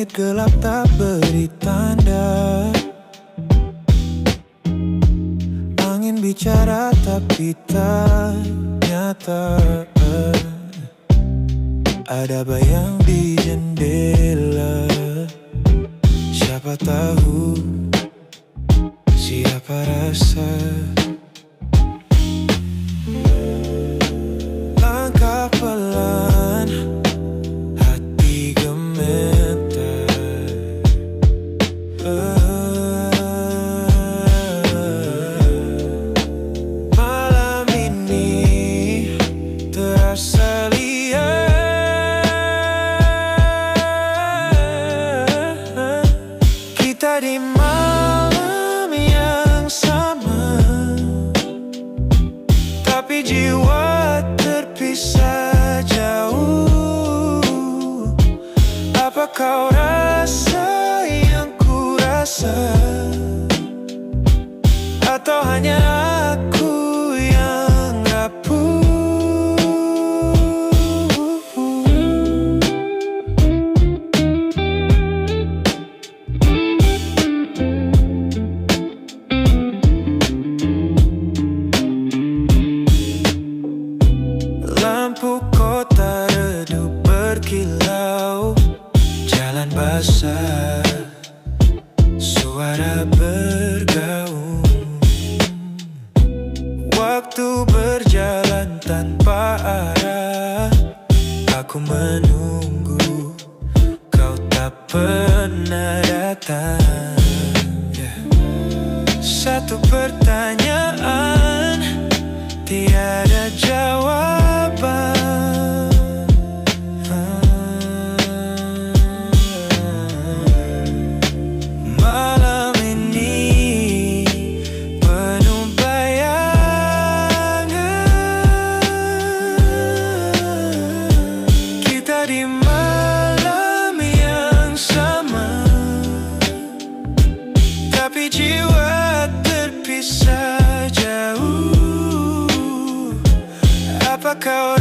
Langit gelap tak beri tanda, angin bicara tapi tak nyata. Ada bayang di jendela, siapa tahu, siapa rasa. Langkah pelan, hati gemetar. Malam ini terasa liar. Kita di malam yang sama, tapi jiwa terpisah jauh. Apa kau rasa yang ku rasa, atau hanya aku yang rapuh? Lampu kota redup berkilau, jalan basah, suara bergaung. Waktu berjalan tanpa arah, aku menunggu, kau tak pernah datang. Satu pertanyaan, tiada jawaban. Malam ini penuh bayangan. Kita di malam yang sama, tapi jiwa terpisah jauh. Apa kau